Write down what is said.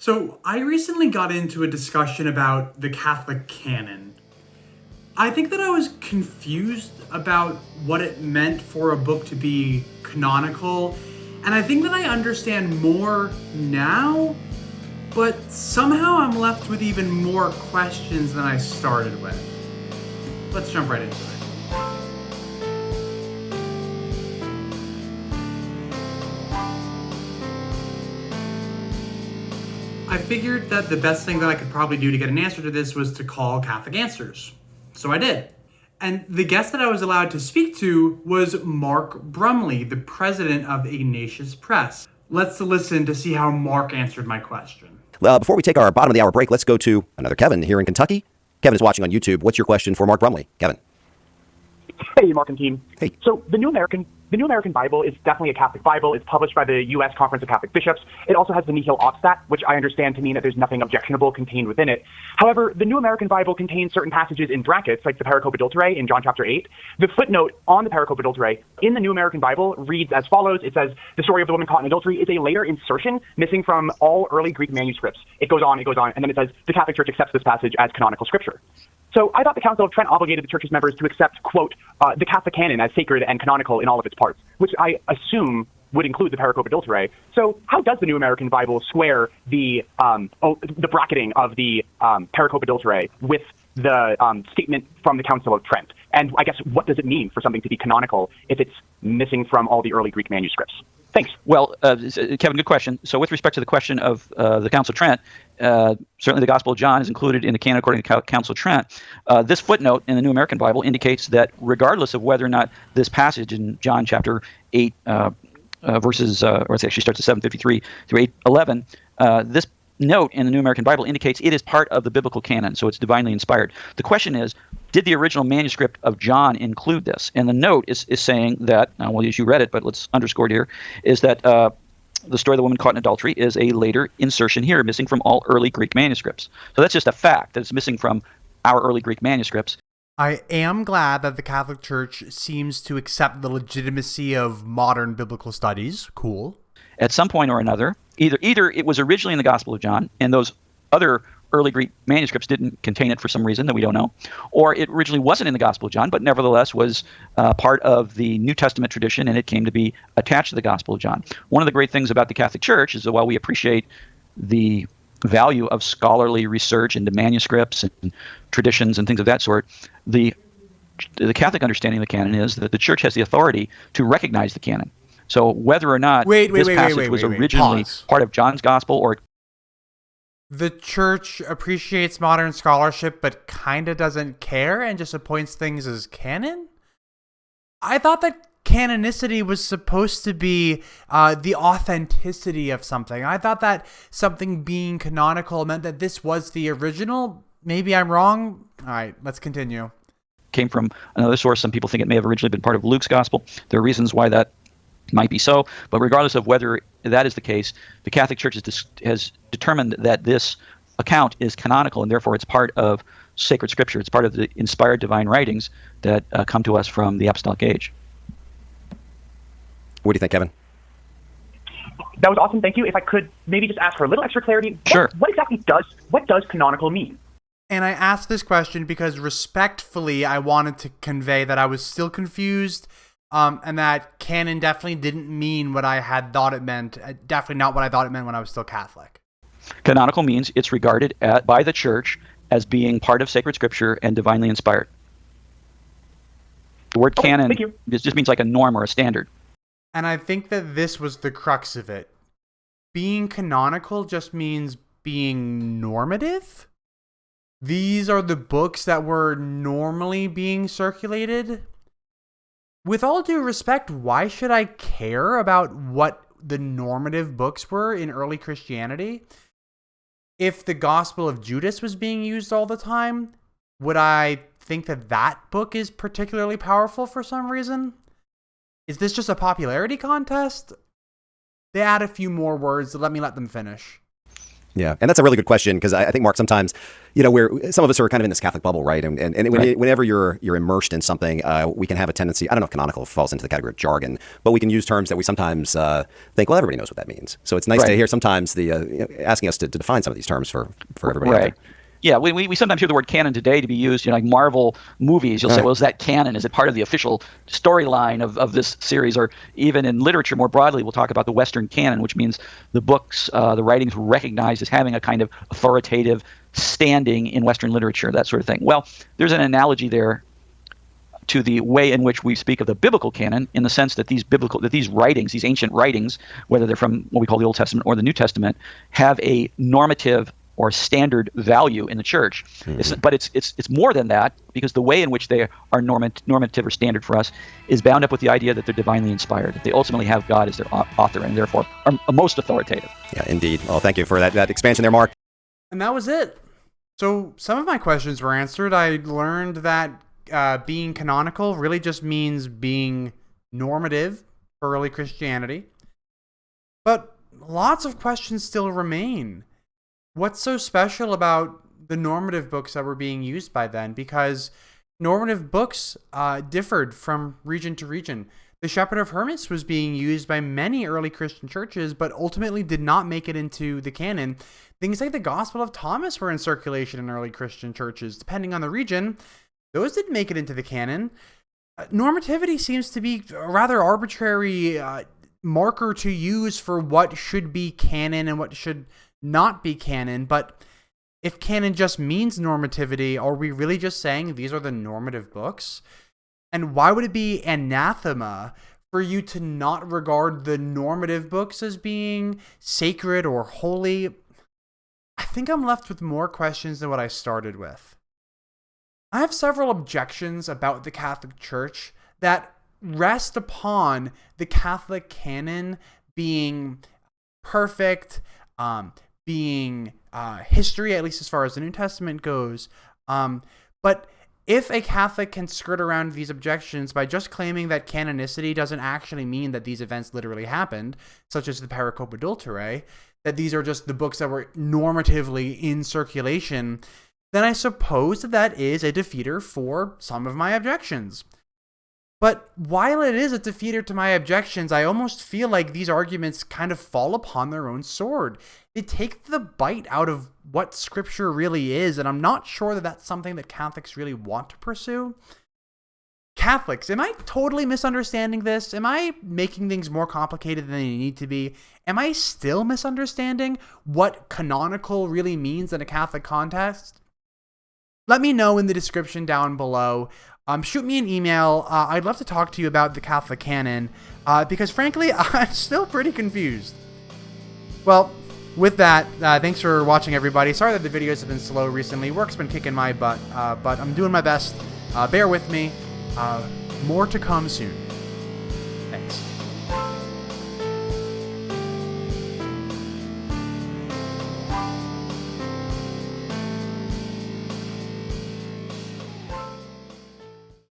So, I recently got into a discussion about the Catholic Canon. I think that I was confused about what it meant for a book to be canonical, and I think that I understand more now, but somehow I'm left with even more questions than I started with. Let's jump right into it. I figured that the best thing that I could probably do to get an answer to this was to call Catholic Answers. So I did. And the guest that I was allowed to speak to was Mark Brumley, the president of Ignatius Press. Let's listen to see how Mark answered my question. Before we take our bottom of the hour break, let's go to another Kevin here in Kentucky. Kevin is watching on YouTube. What's your question for Mark Brumley? Kevin. Hey, Mark and team. Hey. So the New American Bible is definitely a Catholic Bible. It's published by the U.S. Conference of Catholic Bishops. It also has the nihil obstat, which I understand to mean that there's nothing objectionable contained within it. However, the New American Bible contains certain passages in brackets, like the pericopa adulterae in John chapter 8. The footnote on the pericopa adulterae in the New American Bible reads as follows. It says, the story of the woman caught in adultery is a later insertion missing from all early Greek manuscripts. It goes on, and then it says, the Catholic Church accepts this passage as canonical scripture. So I thought the Council of Trent obligated the Church's members to accept, quote, the Catholic Canon as sacred and canonical in all of its parts, which I assume would include the pericopa adulterae. So how does the New American Bible square the bracketing of the pericopa adulterae with the statement from the Council of Trent? And I guess what does it mean for something to be canonical if it's missing from all the early Greek manuscripts? Thanks. Well, Kevin, good question. So with respect to the question of the Council of Trent, certainly the Gospel of John is included in the canon according to Council of Trent. This footnote in the New American Bible indicates that regardless of whether or not this passage in John chapter 8, verses, or it actually starts at 7:53 through 8:11, this note in the New American Bible indicates it is part of the biblical canon, so it's divinely inspired. The question is, did the original manuscript of John include this? And the note is saying that, well, as you read it, but let's underscore it here, is that the story of the woman caught in adultery is a later insertion here, missing from all early Greek manuscripts. So that's just a fact, that it's missing from our early Greek manuscripts. I am glad that the Catholic Church seems to accept the legitimacy of modern biblical studies. Cool. At some point or another, either it was originally in the Gospel of John, and those other early Greek manuscripts didn't contain it for some reason that we don't know, or it originally wasn't in the Gospel of John, but nevertheless was part of the New Testament tradition, and it came to be attached to the Gospel of John. One of the great things about the Catholic Church is that while we appreciate the value of scholarly research into manuscripts and traditions and things of that sort, the Catholic understanding of the canon is that the Church has the authority to recognize the canon. So whether or not this passage was originally part of John's Gospel or... The Church appreciates modern scholarship but kind of doesn't care and just appoints things as canon? I thought that canonicity was supposed to be the authenticity of something. I thought that something being canonical meant that this was the original. Maybe I'm wrong. All right, let's continue. Came from another source. Some people think it may have originally been part of Luke's Gospel. There are reasons why that might be so, but regardless of whether that is the case, the Catholic Church has determined that this account is canonical, and therefore it's part of sacred scripture. It's part of the inspired divine writings that come to us from the apostolic age. What do you think, Kevin? That was awesome. Thank you. If I could maybe just ask for a little extra clarity. Sure. What exactly does canonical mean? And I asked this question because respectfully, I wanted to convey that I was still confused, and that canon definitely didn't mean what I had thought it meant. Definitely not what I thought it meant when I was still Catholic. Canonical means it's regarded by the Church as being part of sacred scripture and divinely inspired. The word canon just means like a norm or a standard. And I think that this was the crux of it. Being canonical just means being normative? These are the books that were normally being circulated? With all due respect, why should I care about what the normative books were in early Christianity? If the Gospel of Judas was being used all the time, would I think that that book is particularly powerful for some reason? Is this just a popularity contest? They add a few more words, so let me let them finish. Yeah, and that's a really good question, because I think, Mark, sometimes, some of us are kind of in this Catholic bubble, right? And Right. whenever you're immersed in something, we can have a tendency. I don't know if canonical falls into the category of jargon, but we can use terms that we sometimes think, well, everybody knows what that means. So it's nice Right. to hear sometimes the asking us to define some of these terms for everybody out Right. there. Yeah, we sometimes hear the word canon today to be used, like Marvel movies. You'll say, well, is that canon? Is it part of the official storyline of this series? Or even in literature more broadly, we'll talk about the Western canon, which means the books, the writings recognized as having a kind of authoritative standing in Western literature, that sort of thing. Well, there's an analogy there to the way in which we speak of the biblical canon, in the sense that these writings, these ancient writings, whether they're from what we call the Old Testament or the New Testament, have a normative or standard value in the church. But it's more than that, because the way in which they are normative or standard for us is bound up with the idea that they're divinely inspired, that they ultimately have God as their author and therefore are most authoritative. Yeah, indeed. Well, thank you for that expansion there, Mark. And that was it. So some of my questions were answered. I learned that being canonical really just means being normative for early Christianity. But lots of questions still remain. What's so special about the normative books that were being used by then? Because normative books differed from region to region. The Shepherd of Hermas was being used by many early Christian churches, but ultimately did not make it into the canon. Things like the Gospel of Thomas were in circulation in early Christian churches. Depending on the region, those didn't make it into the canon. Normativity seems to be a rather arbitrary marker to use for what should be canon and what should not be canon. But if canon just means normativity, are we really just saying these are the normative books? And why would it be anathema for you to not regard the normative books as being sacred or holy? I think I'm left with more questions than what I started with. I have several objections about the Catholic Church that rest upon the Catholic canon being perfect, being history, at least as far as the New Testament goes. But if a Catholic can skirt around these objections by just claiming that canonicity doesn't actually mean that these events literally happened, such as the pericopa adulterae, that these are just the books that were normatively in circulation, then I suppose that is a defeater for some of my objections. But while it is a defeater to my objections, I almost feel like these arguments kind of fall upon their own sword. They take the bite out of what Scripture really is, and I'm not sure that that's something that Catholics really want to pursue. Catholics, am I totally misunderstanding this? Am I making things more complicated than they need to be? Am I still misunderstanding what canonical really means in a Catholic context? Let me know in the description down below. Shoot me an email. I'd love to talk to you about the Catholic Canon, because frankly, I'm still pretty confused. Well, with that, thanks for watching, everybody. Sorry that the videos have been slow recently. Work's been kicking my butt, but I'm doing my best. Bear with me. More to come soon.